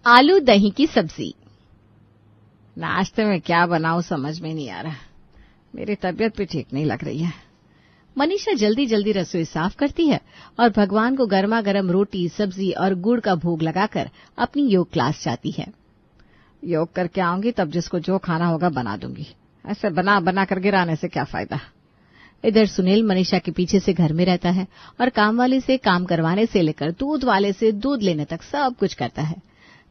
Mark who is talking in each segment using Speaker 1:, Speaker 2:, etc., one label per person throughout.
Speaker 1: आलू दही की सब्जी। नाश्ते में क्या बनाऊं समझ में नहीं आ रहा। मेरी तबीयत भी ठीक नहीं लग रही है। मनीषा जल्दी जल्दी रसोई साफ करती है और भगवान को गर्मा गर्म रोटी, सब्जी और गुड़ का भोग लगाकर अपनी योग क्लास जाती है। योग करके आऊंगी तब जिसको जो खाना होगा बना दूंगी। ऐसे बना बना कर गिराने से क्या फायदा। इधर सुनील मनीषा के पीछे से घर में रहता है और काम वाले से काम करवाने से लेकर दूध वाले से दूध लेने तक सब कुछ करता है।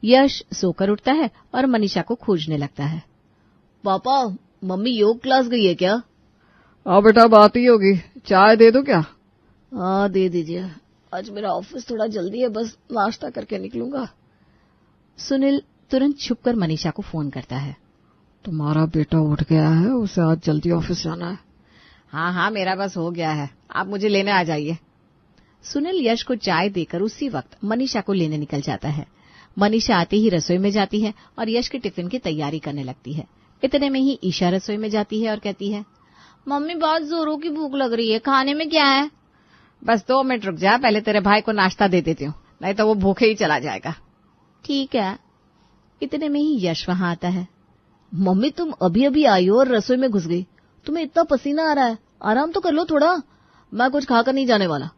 Speaker 1: यश सोकर उठता है और मनीषा को खोजने लगता है।
Speaker 2: पापा, मम्मी योग क्लास गई है क्या?
Speaker 3: हाँ बेटा, बात ही होगी। चाय दे दो क्या?
Speaker 2: हाँ दे दीजिए। आज मेरा ऑफिस थोड़ा जल्दी है, बस नाश्ता करके निकलूंगा।
Speaker 1: सुनील तुरंत छुपकर मनीषा को फोन करता है।
Speaker 3: तुम्हारा बेटा उठ गया है, उसे आज जल्दी ऑफिस जाना है।
Speaker 1: हाँ हाँ, मेरा बस हो गया है, आप मुझे लेने आ जाइए। सुनील यश को चाय देकर उसी वक्त मनीषा को लेने निकल जाता है। मनीषा आते ही रसोई में जाती है और यश के टिफिन की तैयारी करने लगती है। इतने में ही ईशा रसोई में जाती है और कहती है,
Speaker 2: मम्मी बहुत जोरों की भूख लग रही है, खाने में क्या है?
Speaker 1: बस 2 मिनट रुक जा, पहले तेरे भाई को नाश्ता दे देती हूँ, नहीं तो वो भूखे ही चला जाएगा।
Speaker 2: ठीक है।
Speaker 1: इतने में ही यश वहां आता है।
Speaker 2: मम्मी तुम अभी अभी आई हो और रसोई में घुस गई, तुम्हें इतना पसीना आ रहा है, आराम तो कर लो थोड़ा। मैं कुछ खाकर नहीं जाने वाला।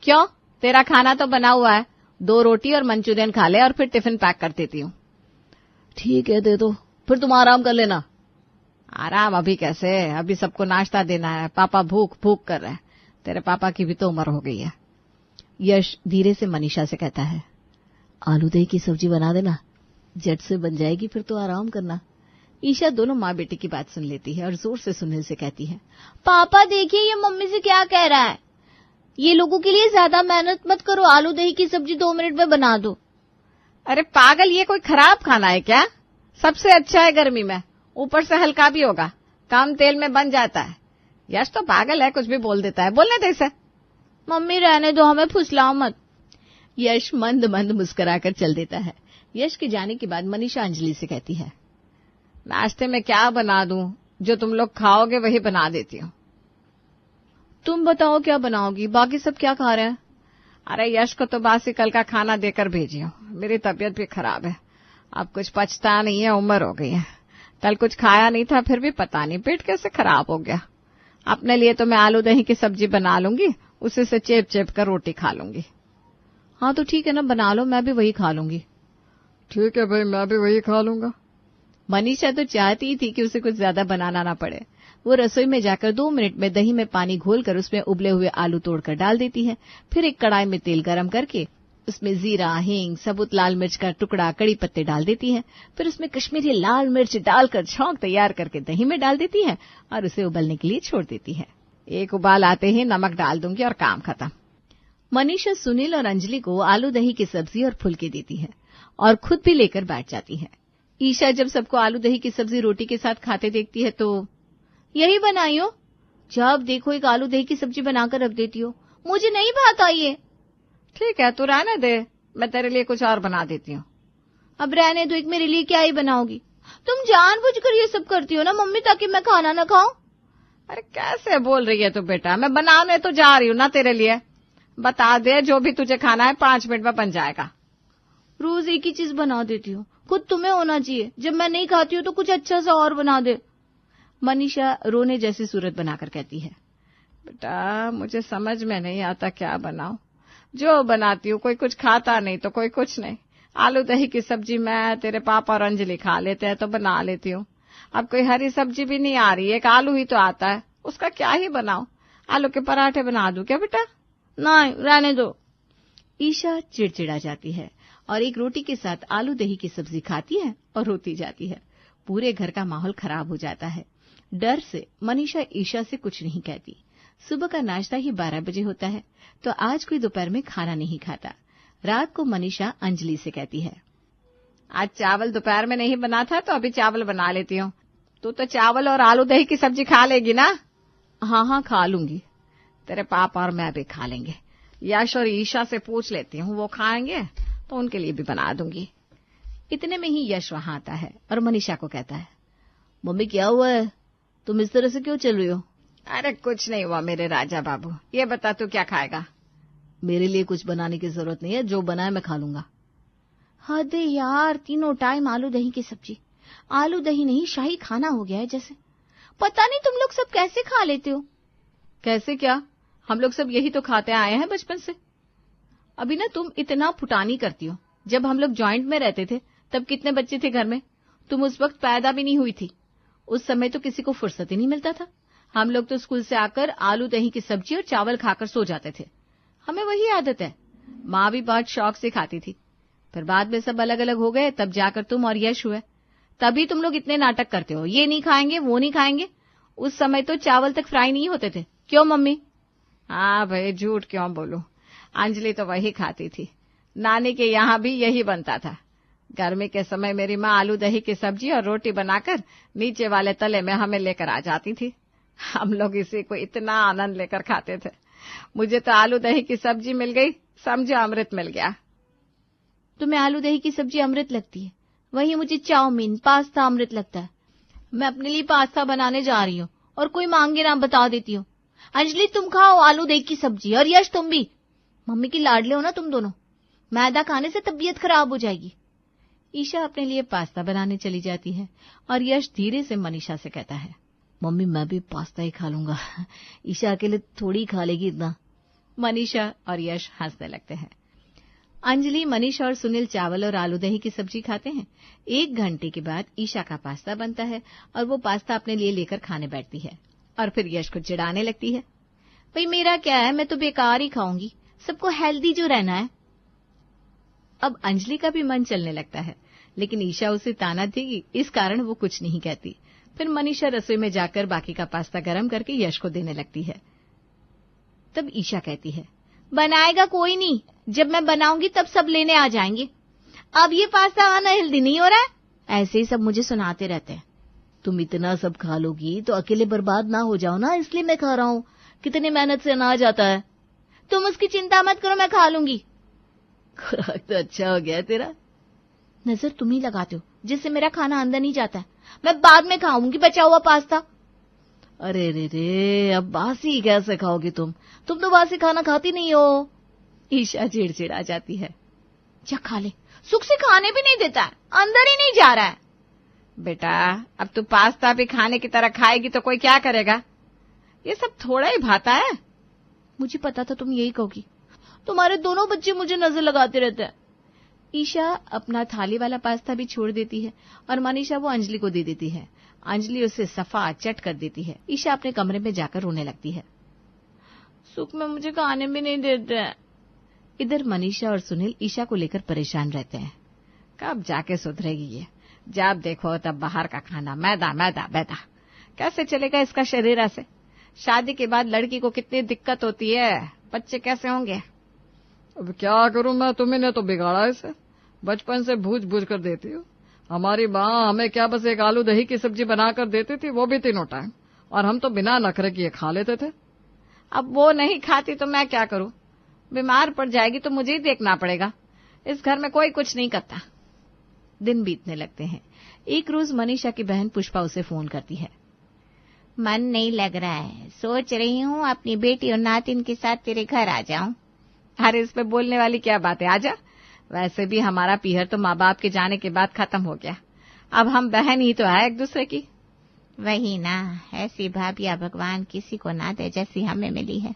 Speaker 1: क्यों? तेरा खाना तो बना हुआ है, 2 रोटी और मंचूरियन खा ले और फिर टिफिन पैक कर देती हूँ।
Speaker 2: ठीक है दे दो, फिर तुम आराम कर लेना।
Speaker 1: आराम अभी कैसे, अभी सबको नाश्ता देना है। पापा भूख भूख कर रहे हैं, तेरे पापा की भी तो उम्र हो गई है। यश धीरे से मनीषा से कहता है,
Speaker 2: आलू दही की सब्जी बना देना, झट से बन जाएगी, फिर तो आराम करना।
Speaker 1: ईशा दोनों माँ बेटी की बात सुन लेती है और जोर से सुनील से कहती है,
Speaker 2: पापा देखिए ये मम्मी से क्या कह रहा है, ये लोगों के लिए ज्यादा मेहनत मत करो, आलू दही की सब्जी 2 मिनट में बना दो।
Speaker 1: अरे पागल, ये कोई खराब खाना है क्या? सबसे अच्छा है गर्मी में, ऊपर से हल्का भी होगा, कम तेल में बन जाता है। यश तो पागल है, कुछ भी बोल देता है, बोलने दे इसे।
Speaker 2: मम्मी रहने दो, हमें फुसलाओ मत।
Speaker 1: यश मंद मंद मुस्कुराकर चल देता है। यश के जाने के बाद मनीषा अंजलि से कहती है, नाश्ते में क्या बना दूं, जो तुम लोग खाओगे वही बना देती हूँ।
Speaker 2: तुम बताओ क्या बनाओगी, बाकी सब क्या खा रहे हैं?
Speaker 1: अरे यश को तो बासी कल का खाना देकर भेजी हूँ, मेरी तबीयत भी खराब है, अब कुछ पचता नहीं है, उम्र हो गई है। कल कुछ खाया नहीं था, फिर भी पता नहीं पेट कैसे खराब हो गया। अपने लिए तो मैं आलू दही की सब्जी बना लूंगी, उसी से चेप चेप कर रोटी खा लूंगी।
Speaker 2: हाँ तो ठीक है ना, बना लो, मैं भी वही खा लूंगी।
Speaker 3: ठीक है भाई, मैं भी वही खा लूंगा।
Speaker 1: मनीषा तो चाहती ही थी कि उसे कुछ ज्यादा बनाना ना पड़े। वो रसोई में जाकर 2 मिनट में दही में पानी घोलकर उसमें उबले हुए आलू तोड़कर डाल देती है। फिर एक कढ़ाई में तेल गरम करके उसमें जीरा, हींग, सबूत लाल मिर्च का टुकड़ा, कड़ी पत्ते डाल देती है। फिर उसमें कश्मीरी लाल मिर्च डालकर छौंक तैयार करके दही में डाल देती है और उसे उबलने के लिए छोड़ देती है। एक उबाल आते ही नमक डाल दूंगी और काम खत्म। मनीषा सुनील और अंजलि को आलू दही की सब्जी और फुलके देती है और खुद भी लेकर बैठ जाती है। ईशा जब सबको आलू दही की सब्जी रोटी के साथ खाते देखती है तो,
Speaker 2: यही बनाई हो, जब देखो एक आलू दही की सब्जी बनाकर रख देती हो, मुझे नहीं भाता ये।
Speaker 1: ठीक है, तू रहने दे, मैं तेरे लिए कुछ और बना देती हूँ।
Speaker 2: अब रहने दो, एक मेरे लिए क्या ही बनाओगी? तुम जानबूझकर ये सब करती हो ना मम्मी, ताकि मैं खाना ना खाऊं।
Speaker 1: अरे कैसे बोल रही है तू बेटा, मैं बनाने तो जा रही हूँ ना तेरे लिए। बता दे, जो भी तुझे खाना है 5 मिनट में बन जाएगा।
Speaker 2: रोज एक ही चीज बना देती हो, खुद तुम्हें होना चाहिए, जब मैं नहीं खाती हूँ तो कुछ अच्छा सा और बना दे।
Speaker 1: मनीषा रोने जैसी सूरत बनाकर कहती है, बेटा मुझे समझ में नहीं आता क्या बनाऊं, जो बनाती हूँ कोई कुछ खाता नहीं तो कोई कुछ नहीं। आलू दही की सब्जी मैं, तेरे पापा और अंजलि खा लेते हैं तो बना लेती हूँ। अब कोई हरी सब्जी भी नहीं आ रही, एक आलू ही तो आता है, उसका क्या ही बनाऊं? आलू के पराठे बना दूं क्या बेटा?
Speaker 2: नहीं, रहने दो।
Speaker 1: ईशा चिड़चिड़ा जाती है और एक रोटी के साथ आलू दही की सब्जी खाती है और रोती जाती है। पूरे घर का माहौल खराब हो जाता है। डर से मनीषा ईशा से कुछ नहीं कहती। सुबह का नाश्ता ही 12 बजे होता है तो आज कोई दोपहर में खाना नहीं खाता। रात को मनीषा अंजलि से कहती है, आज चावल दोपहर में नहीं बना था तो अभी चावल बना लेती हूँ। तू तो चावल और आलू दही की सब्जी खा लेगी ना? हाँ हाँ खा लूंगी, तेरे पापा और मैं भी खा लेंगे। यश और ईशा से पूछ लेती हूँ, वो खाएंगे तो उनके लिए भी बना दूंगी। इतने में ही यश वहां आता है और मनीषा को कहता है,
Speaker 2: मम्मी क्या हुआ है, तुम इस तरह से क्यों चल रही हो?
Speaker 1: अरे कुछ नहीं हुआ मेरे राजा बाबू, ये बता तू क्या खाएगा?
Speaker 2: मेरे लिए कुछ बनाने की जरूरत नहीं है, जो बनाए मैं खा लूंगा।
Speaker 1: हद है यार, तीनों टाइम आलू दही की सब्जी। आलू दही नहीं, शाही खाना हो गया है जैसे। पता नहीं तुम लोग सब कैसे खा लेते हो।
Speaker 2: कैसे क्या, हम लोग सब यही तो खाते आए हैं बचपन से। अभी ना तुम इतना फुटानी करती हो। जब हम लोग जॉइंट में रहते थे तब कितने बच्चे थे घर में? तुम उस वक्त पैदा भी नहीं हुई थी। उस समय तो किसी को फुर्सत ही नहीं मिलता था। हम लोग तो स्कूल से आकर आलू दही की सब्जी और चावल खाकर सो जाते थे। हमें वही आदत है। माँ भी बहुत शौक से खाती थी। फिर बाद में सब अलग अलग हो गए, तब जाकर तुम और यश हुए। तभी तुम लोग इतने नाटक करते हो, ये नहीं खाएंगे वो नहीं खाएंगे। उस समय तो चावल तक फ्राई नहीं होते थे, क्यों मम्मी? हाँ भाई, झूठ क्यों बोलूं, अंजलि तो वही खाती थी। नानी के यहाँ भी यही बनता था। गर्मी के समय मेरी माँ आलू दही की सब्जी और रोटी बनाकर नीचे वाले तले में हमें लेकर आ जाती थी। हम लोग इसी को इतना आनंद लेकर खाते थे। मुझे तो आलू दही की सब्जी मिल गई, समझो अमृत मिल गया।
Speaker 1: तुम्हें आलू दही की सब्जी अमृत लगती है, वही मुझे चाउमीन पास्ता अमृत लगता है। मैं अपने लिए पास्ता बनाने जा रही हूँ और कोई मांगे ना बता देती हूँ। अंजलि तुम खाओ आलू दही की सब्जी, और यश तुम भी। मम्मी की लाडले हो ना तुम दोनों। मैदा खाने से तबीयत खराब हो जाएगी। ईशा अपने लिए पास्ता बनाने चली जाती है और यश धीरे से मनीषा से कहता है,
Speaker 2: मम्मी मैं भी पास्ता ही खा लूंगा, ईशा अकेले थोड़ी खा लेगी इतना।
Speaker 1: मनीषा और यश हंसने लगते हैं। अंजलि, मनीषा और सुनील चावल और आलू दही की सब्जी खाते हैं। 1 घंटे के बाद ईशा का पास्ता बनता है और वो पास्ता अपने लिए लेकर खाने बैठती है और फिर यश को चिढ़ाने लगती है, भाई मेरा क्या है, मैं तो बेकार ही खाऊंगी, सबको हेल्दी जो रहना है। अब अंजलि का भी मन चलने लगता है, लेकिन ईशा उसे ताना देगी, इस कारण वो कुछ नहीं कहती। फिर मनीषा रसोई में जाकर बाकी का पास्ता गरम करके यश को देने लगती है। तब ईशा कहती है, बनाएगा कोई नहीं, जब मैं बनाऊंगी तब सब लेने आ जाएंगे। अब ये पास्ता आना हेल्दी नहीं हो रहा है। ऐसे ही सब मुझे सुनाते रहते हैं।
Speaker 2: तुम इतना सब खा लोगी तो अकेले बर्बाद ना हो जाओ ना, इसलिए मैं खा रहा हूँ। कितनी मेहनत से अनाज आता है।
Speaker 1: तुम उसकी चिंता मत करो, मैं खा लूंगी।
Speaker 2: खुराक तो अच्छा हो गया तेरा।
Speaker 1: नजर तुम ही लगाते हो, जिससे मेरा खाना अंदर नहीं जाता है। मैं बाद में खाऊंगी बचा हुआ पास्ता।
Speaker 2: अरे रे रे, अब बासी कैसे खाओगी तुम तो बासी खाना खाती नहीं हो।
Speaker 1: ईशा चिड़चिड़ा जाती है। जा खा ले, सुख से खाने भी नहीं देता है, अंदर ही नहीं जा रहा है। बेटा अब तू पास्ता भी खाने की तरह खाएगी तो कोई क्या करेगा? ये सब थोड़ा ही भाता है। मुझे पता था तुम यही कहोगी। तुम्हारे दोनों बच्चे मुझे नजर लगाते रहते हैं। ईशा अपना थाली वाला पास्ता भी छोड़ देती है और मनीषा वो अंजलि को दे देती है। अंजलि उसे सफा चट कर देती है। ईशा अपने कमरे में जाकर रोने लगती है। सुख में मुझे खाने भी नहीं देते हैं। इधर मनीषा और सुनील ईशा को लेकर परेशान रहते हैं। कब जाके सुधरेगी ये? जब देखो तब बाहर का खाना, मैदा मैदा मैदा। कैसे चलेगा इसका शरीर ऐसे? शादी के बाद लड़की को कितनी दिक्कत होती है, बच्चे कैसे होंगे?
Speaker 3: अब क्या करूं मैं, तुम्ही ने तो बिगाड़ा इसे। बचपन से भूज भूज कर देती हो। हमारी माँ हमें क्या बस एक आलू दही की सब्जी बनाकर देती थी, वो भी तीनों टाइम, और हम तो बिना नखरे किए खा लेते थे।
Speaker 1: अब वो नहीं खाती तो मैं क्या करूं? बीमार पड़ जाएगी तो मुझे ही देखना पड़ेगा। इस घर में कोई कुछ नहीं करता। दिन बीतने लगते हैं। एक रोज मनीषा की बहन पुष्पा उसे फोन करती है। मन नहीं लग रहा है, सोच रही हूँ अपनी बेटी और नातिन के साथ तेरे घर आ जाऊं। अरे इस पे बोलने वाली क्या बात है, आजा। वैसे भी हमारा पीहर तो माँ बाप के जाने के बाद खत्म हो गया। अब हम बहन ही तो है एक दूसरे की। वही ना, ऐसी भाभिया भगवान किसी को ना दे जैसी हमें मिली है।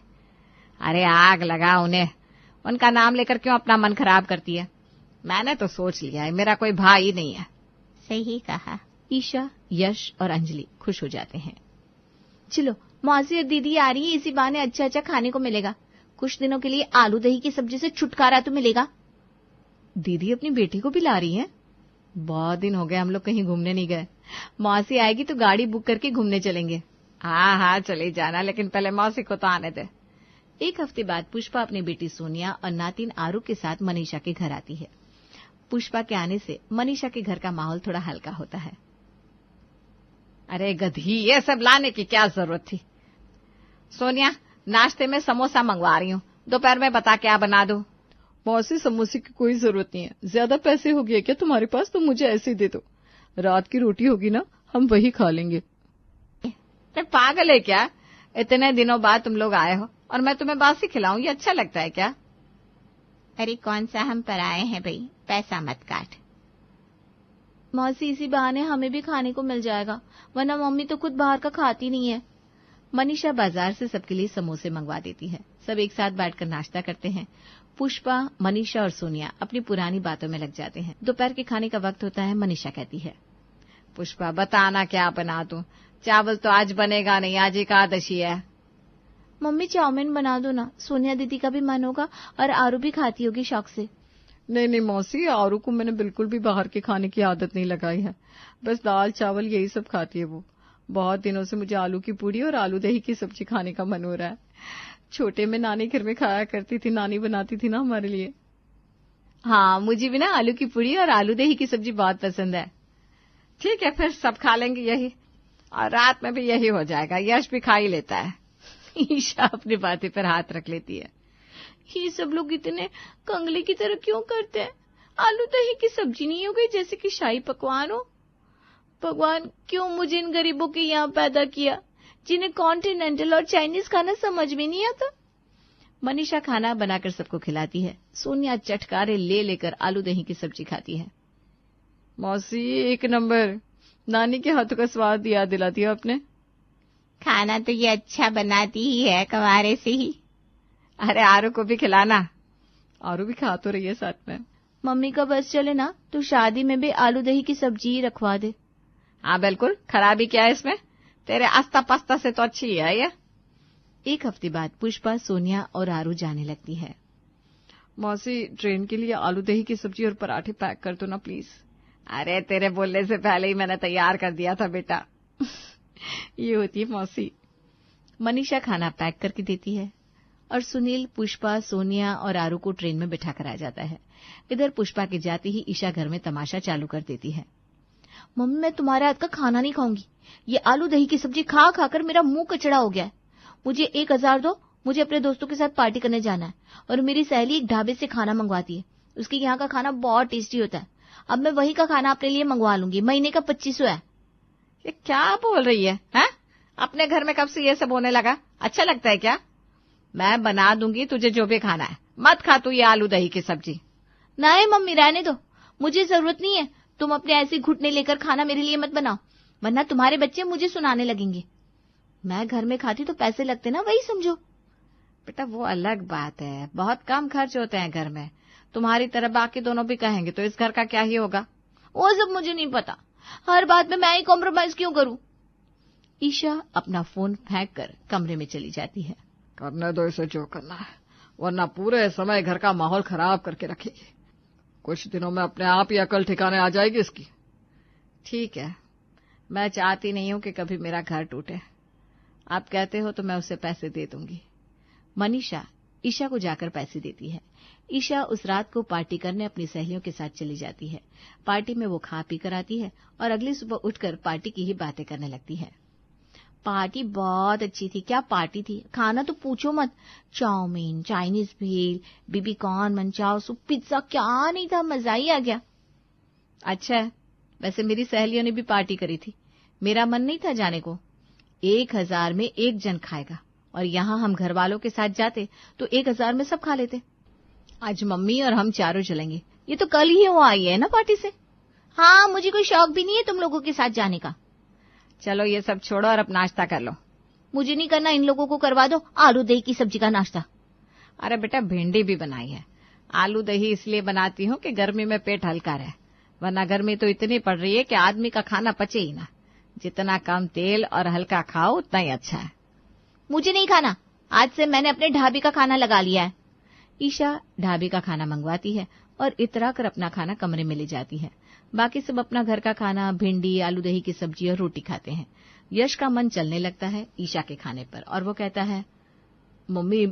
Speaker 1: अरे आग लगा उन्हें, उनका नाम लेकर क्यों अपना मन खराब करती है? मैंने तो सोच लिया है, मेरा कोई भाई नहीं है। सही कहा। ईशा, यश और अंजलि खुश हो जाते हैं। चलो मौसी और दीदी आ रही है, इसी बहाने अच्छा अच्छा खाने को मिलेगा। कुछ दिनों के लिए आलू दही की सब्जी से छुटकारा तो मिलेगा। दीदी अपनी बेटी को भी ला रही है। बहुत दिन हो गए हम लोग कहीं घूमने नहीं गए। मौसी आएगी तो गाड़ी बुक करके घूमने चलेंगे। हाँ हाँ चले जाना, लेकिन पहले मौसी को तो आने दे। 1 हफ्ते बाद पुष्पा अपनी बेटी सोनिया और नातिन आरू के साथ मनीषा के घर आती है। पुष्पा के आने से मनीषा के घर का माहौल थोड़ा हल्का होता है। अरे गधी, ये सब लाने की क्या जरूरत थी? सोनिया, नाश्ते में समोसा मंगवा रही हूँ, दोपहर में बता क्या बना दूं?
Speaker 3: मौसी समोसे की कोई जरूरत नहीं है। ज्यादा पैसे हो गए क्या तुम्हारे पास? तो मुझे ऐसे ही दे दो। रात की रोटी होगी ना, हम वही खा लेंगे।
Speaker 1: पागल है क्या? इतने दिनों बाद तुम लोग आए हो और मैं तुम्हें बासी खिलाऊं, ये अच्छा लगता है क्या? अरे कौन सा हम पराए हैं भाई, पैसा मत काट।
Speaker 2: मौसी इसी बहाने हमें भी खाने को मिल जाएगा, वरना मम्मी तो खुद बाहर का खाती नहीं है।
Speaker 1: मनीषा बाजार से सबके लिए समोसे मंगवा देती है। सब एक साथ बैठकर नाश्ता करते हैं। पुष्पा, मनीषा और सोनिया अपनी पुरानी बातों में लग जाते हैं। दोपहर के खाने का वक्त होता है। मनीषा कहती है,
Speaker 3: पुष्पा बताना क्या बना दूं? चावल तो आज बनेगा नहीं, आज एकादशी है।
Speaker 2: मम्मी चाउमीन बना दो ना, सोनिया दीदी का भी मन होगा और आरू भी खाती होगी शौक से।
Speaker 3: नहीं मौसी, आरू को मैंने बिल्कुल भी बाहर के खाने की आदत नहीं लगाई है, बस दाल चावल यही सब खाती है वो। बहुत दिनों से मुझे आलू की पूड़ी और आलू दही की सब्जी खाने का मन हो रहा है। छोटे में नानी घर में खाया करती थी, नानी बनाती थी ना हमारे लिए।
Speaker 1: हाँ, मुझे भी ना आलू की पूड़ी और आलू दही की सब्जी बहुत पसंद है।
Speaker 3: ठीक है, फिर सब खा लेंगे यही, और रात में भी यही हो जाएगा। यश भी खा ही लेता है।
Speaker 1: ईशा अपनी बातें पर हाथ रख लेती है।
Speaker 2: ये सब लोग इतने कंगले की तरह क्यों करते हैं? आलू दही की सब्जी नहीं हो गई जैसे कि शाही पकवान हो? भगवान, क्यों मुझे इन गरीबों के यहाँ पैदा किया जिन्हें कॉन्टिनेंटल और चाइनीज खाना समझ में नहीं आता।
Speaker 1: मनीषा खाना बनाकर सबको खिलाती है। सोनिया चटकारे ले लेकर आलू दही की सब्जी खाती है।
Speaker 3: मौसी एक नंबर, नानी के हाथों का स्वाद याद दिलाती है आपने।
Speaker 1: खाना तो ये अच्छा बनाती ही है, कवारे से ही।
Speaker 3: अरे आरू को भी खिलाना, आरू भी खा तो रही है साथ में।
Speaker 2: मम्मी का बस चले ना तो शादी में भी आलू दही की सब्जी ही रखवा दे।
Speaker 3: हाँ बिल्कुल, खराबी क्या है इसमें? तेरे आस्ता पास्ता से तो अच्छी है ये।
Speaker 1: एक हफ्ते बाद पुष्पा, सोनिया और आरू जाने लगती है।
Speaker 3: मौसी ट्रेन के लिए आलू दही की सब्जी और पराठे पैक कर दो ना प्लीज। अरे तेरे बोलने से पहले ही मैंने तैयार कर दिया था बेटा।
Speaker 1: ये होती है मौसी। मनीषा खाना पैक करके देती है और सुनील, पुष्पा, सोनिया और आरू को ट्रेन में बिठा कर आ जाता है। इधर पुष्पा के जाते ही ईशा घर में तमाशा चालू कर देती है।
Speaker 2: मम्मी, मैं तुम्हारे हाथ का खाना नहीं खाऊंगी। ये आलू दही की सब्जी खा खाकर मेरा मुंह कचड़ा हो गया है। मुझे 1000 दो, मुझे अपने दोस्तों के साथ पार्टी करने जाना है। और मेरी सहेली एक ढाबे से खाना मंगवाती है, उसके यहाँ का खाना बहुत टेस्टी होता है। अब मैं वही का खाना अपने लिए मंगवा लूंगी। महीने का 2500 है।
Speaker 3: ये क्या बोल रही है, हैं? अपने घर में कब से ये सब होने लगा? अच्छा लगता है क्या? मैं बना दूंगी तुझे जो भी खाना है, मत खा तू ये आलू दही की सब्जी।
Speaker 2: नहीं मम्मी, रहने दो, मुझे जरूरत नहीं है। तुम अपने ऐसे घुटने लेकर खाना मेरे लिए मत बनाओ, वरना तुम्हारे बच्चे मुझे सुनाने लगेंगे। मैं घर में खाती तो पैसे लगते ना, वही समझो।
Speaker 3: बेटा वो अलग बात है, बहुत कम खर्च होते हैं घर में। तुम्हारी तरह बाकी दोनों भी कहेंगे तो इस घर का क्या ही होगा।
Speaker 2: वो सब मुझे नहीं पता, हर बात में मैं ही कॉम्प्रोमाइज क्यों करूं?
Speaker 1: ईशा अपना फोन फेंक कर कमरे में चली जाती है।
Speaker 3: करने दो इसे जो करना है, वरना पूरे समय घर का माहौल खराब करके रखेगी। कुछ दिनों में अपने आप ही अकल ठिकाने आ जाएगी इसकी।
Speaker 1: ठीक है, मैं चाहती नहीं हूं कि कभी मेरा घर टूटे। आप कहते हो तो मैं उसे पैसे दे दूंगी। मनीषा ईशा को जाकर पैसे देती है। ईशा उस रात को पार्टी करने अपनी सहेलियों के साथ चली जाती है। पार्टी में वो खा पी कर आती है और अगली सुबह उठकर पार्टी की ही बातें करने लगती है।
Speaker 2: पार्टी बहुत अच्छी थी। क्या पार्टी थी, खाना तो पूछो मत। चाउमीन, चाइनीज भेल, baby corn, manchow soup, pizza, क्या नहीं था, मजा ही आ गया।
Speaker 1: अच्छा है, वैसे मेरी सहेलियों ने भी पार्टी करी थी, मेरा मन नहीं था जाने को। 1000 में एक जन खाएगा और यहाँ हम घर वालों के साथ जाते तो 1000 में सब खा लेते। आज मम्मी और हम चारों चलेंगे।
Speaker 2: ये तो कल ही वो आई है ना पार्टी से। हाँ, मुझे कोई शौक भी नहीं है तुम लोगों के साथ जाने का।
Speaker 3: चलो ये सब छोड़ो और अब नाश्ता कर लो।
Speaker 2: मुझे नहीं करना, इन लोगों को करवा दो आलू दही की सब्जी का नाश्ता।
Speaker 3: अरे बेटा भिंडी भी बनाई है। आलू दही इसलिए बनाती हूँ कि गर्मी में पेट हल्का रहे, वरना गर्मी तो इतनी पड़ रही है कि आदमी का खाना पचे ही ना। जितना कम तेल और हल्का खाओ उतना ही अच्छा है।
Speaker 2: मुझे नहीं खाना, आज से मैंने अपने ढाबे का खाना लगा लिया है।
Speaker 1: ईशा ढाबे का खाना मंगवाती है और इतरा कर अपना खाना कमरे में ले जाती है। बाकी सब अपना घर का खाना, भिंडी, आलू दही की सब्जी और रोटी खाते हैं। यश का मन चलने लगता है ईशा के खाने पर और वो कहता है,
Speaker 3: मम्मी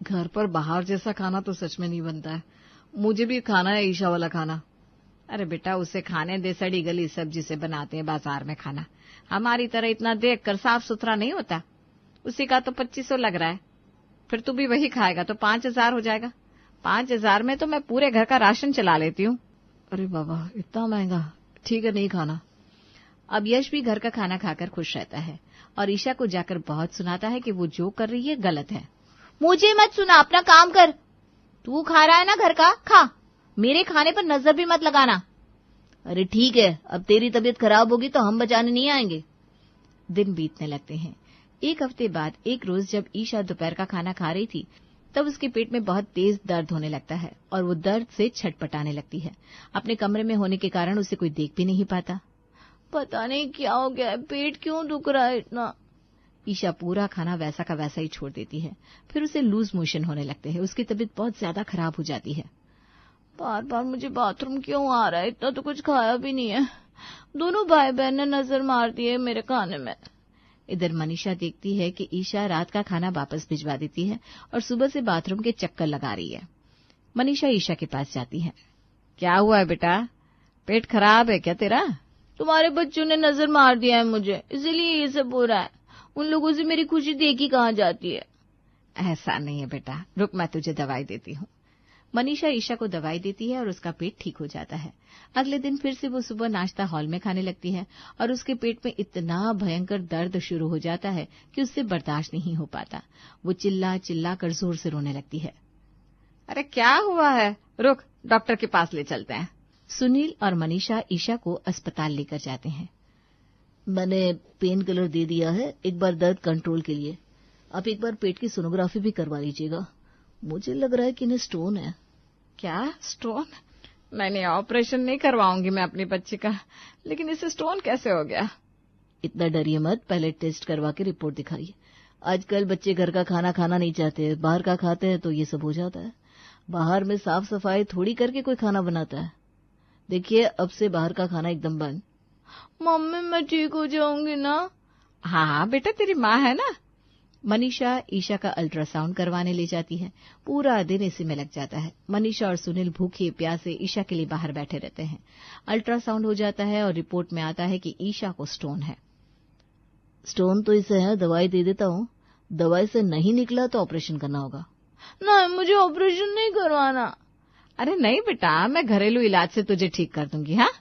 Speaker 3: घर पर बाहर जैसा खाना तो सच में नहीं बनता है, मुझे भी खाना है ईशा वाला खाना। अरे बेटा उसे खाने दे, सड़ी गली सब्जी से बनाते हैं बाजार में खाना, हमारी तरह इतना देख कर साफ सुथरा नहीं होता। उसी का तो 2500 लग रहा है, फिर तू भी वही खाएगा तो 5000 हो जाएगा। 5000 में तो मैं पूरे घर का राशन चला लेती हूँ।
Speaker 2: अरे बाबा इतना महंगा, ठीक है नहीं खाना।
Speaker 1: अब यश भी घर का खाना खाकर खुश रहता है और ईशा को जाकर बहुत सुनाता है कि वो जो कर रही है गलत है।
Speaker 2: मुझे मत सुना, अपना काम कर। तू खा रहा है ना घर का, खा, मेरे खाने पर नजर भी मत लगाना।
Speaker 1: अरे ठीक है, अब तेरी तबीयत खराब होगी तो हम बचाने नहीं आएंगे। दिन बीतने लगते हैं। एक हफ्ते बाद एक रोज जब ईशा दोपहर का खाना खा रही थी तब उसके पेट में बहुत तेज दर्द होने लगता है और वो दर्द से छटपटाने लगती है। अपने कमरे में होने के कारण उसे कोई देख भी नहीं पाता।
Speaker 2: पता नहीं क्या हो गया है, पेट क्यों दुख रहा है इतना।
Speaker 1: ईशा पूरा खाना वैसा का वैसा ही छोड़ देती है। फिर उसे लूज मोशन होने लगते हैं। उसकी तबीयत बहुत ज्यादा खराब हो जाती है।
Speaker 2: बार बार मुझे बाथरूम क्यों आ रहा है, इतना तो कुछ खाया भी नहीं है। दोनों भाई बहन ने नजर मार दी है मेरे खाने में।
Speaker 1: इधर मनीषा देखती है कि ईशा रात का खाना वापस भिजवा देती है और सुबह से बाथरूम के चक्कर लगा रही है। मनीषा ईशा के पास जाती है।
Speaker 3: क्या हुआ है बेटा, पेट खराब है क्या तेरा?
Speaker 2: तुम्हारे बच्चों ने नजर मार दिया है मुझे, इसीलिए ये सब हो रहा है। उन लोगों से मेरी खुशी देखी कहाँ जाती है।
Speaker 1: ऐसा नहीं है बेटा, रुक मैं तुझे दवाई देती हूँ। मनीषा ईशा को दवाई देती है और उसका पेट ठीक हो जाता है। अगले दिन फिर से वो सुबह नाश्ता हॉल में खाने लगती है और उसके पेट में इतना भयंकर दर्द शुरू हो जाता है कि उससे बर्दाश्त नहीं हो पाता। वो चिल्ला चिल्ला कर जोर से रोने लगती है।
Speaker 3: अरे क्या हुआ है, रुक डॉक्टर के पास ले चलते हैं।
Speaker 1: सुनील और मनीषा ईशा को अस्पताल लेकर जाते हैं। मैंने पेन किलर दे दिया है, एक बार दर्द कंट्रोल के लिए। आप एक बार पेट की सोनोग्राफी भी करवा लीजिएगा। मुझे लग रहा है कि इन्हें स्टोन है।
Speaker 3: क्या स्टोन? नहीं, ऑपरेशन नहीं करवाऊंगी मैं अपनी बच्ची का, लेकिन इसे स्टोन कैसे हो गया?
Speaker 1: इतना डरिए मत, पहले टेस्ट करवा के रिपोर्ट दिखाइए। आजकल बच्चे घर का खाना खाना नहीं चाहते, बाहर का खाते हैं तो ये सब हो जाता है। बाहर में साफ सफाई थोड़ी करके कोई खाना बनाता है। देखिए अब से बाहर का खाना एकदम बंद।
Speaker 2: मम्मी मैं ठीक हो जाऊंगी ना?
Speaker 3: हाँ बेटा, तेरी माँ है ना।
Speaker 1: मनीषा ईशा का अल्ट्रासाउंड करवाने ले जाती है। पूरा दिन इसी में लग जाता है। मनीषा और सुनील भूखे प्यासे ईशा के लिए बाहर बैठे रहते हैं। अल्ट्रासाउंड हो जाता है और रिपोर्ट में आता है कि ईशा को स्टोन है। स्टोन तो इसे है, दवाई दे देता हूँ। दवाई से नहीं निकला तो ऑपरेशन करना होगा।
Speaker 2: नहीं, मुझे ऑपरेशन नहीं करवाना।
Speaker 3: अरे नहीं बेटा, मैं घरेलू इलाज से तुझे ठीक कर दूंगी। हाँ।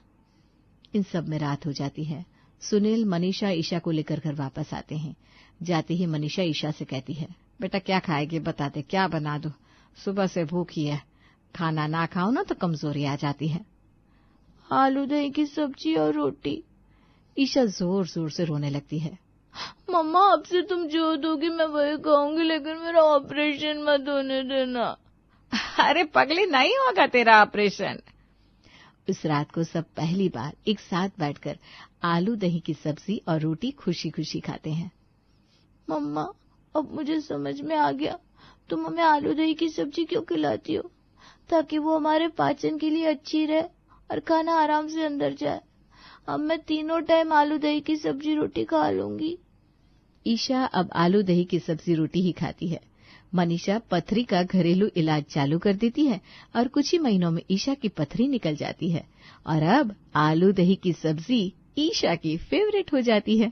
Speaker 1: इन सब में रात हो जाती है। सुनील मनीषा ईशा को लेकर घर वापस आते हैं। जाते ही मनीषा ईशा से कहती है,
Speaker 3: बेटा क्या खाएगी बता दे, क्या बना दूं? सुबह से भूखी है, खाना ना खाओ ना तो कमजोरी आ जाती है।
Speaker 2: आलू दही की सब्जी और रोटी।
Speaker 1: ईशा जोर जोर से रोने लगती है।
Speaker 2: मम्मा आपसे तुम जो दोगी मैं वही खाऊंगी, लेकिन मेरा ऑपरेशन मत होने देना।
Speaker 3: अरे पगली, नहीं होगा तेरा ऑपरेशन।
Speaker 1: उस रात को सब पहली बार एक साथ बैठकर आलू दही की सब्जी और रोटी खुशी खुशी खाते हैं।
Speaker 2: मम्मा अब मुझे समझ में आ गया, तुम हमें आलू दही की सब्जी क्यों खिलाती हो, ताकि वो हमारे पाचन के लिए अच्छी रहे और खाना आराम से अंदर जाए। अब मैं तीनों टाइम आलू दही की सब्जी रोटी खा लूंगी।
Speaker 1: ईशा अब आलू दही की सब्जी रोटी ही खाती है। मनीषा पथरी का घरेलू इलाज चालू कर देती है और कुछ ही महीनों में ईशा की पथरी निकल जाती है और अब आलू दही की सब्जी ईशा की फेवरेट हो जाती है।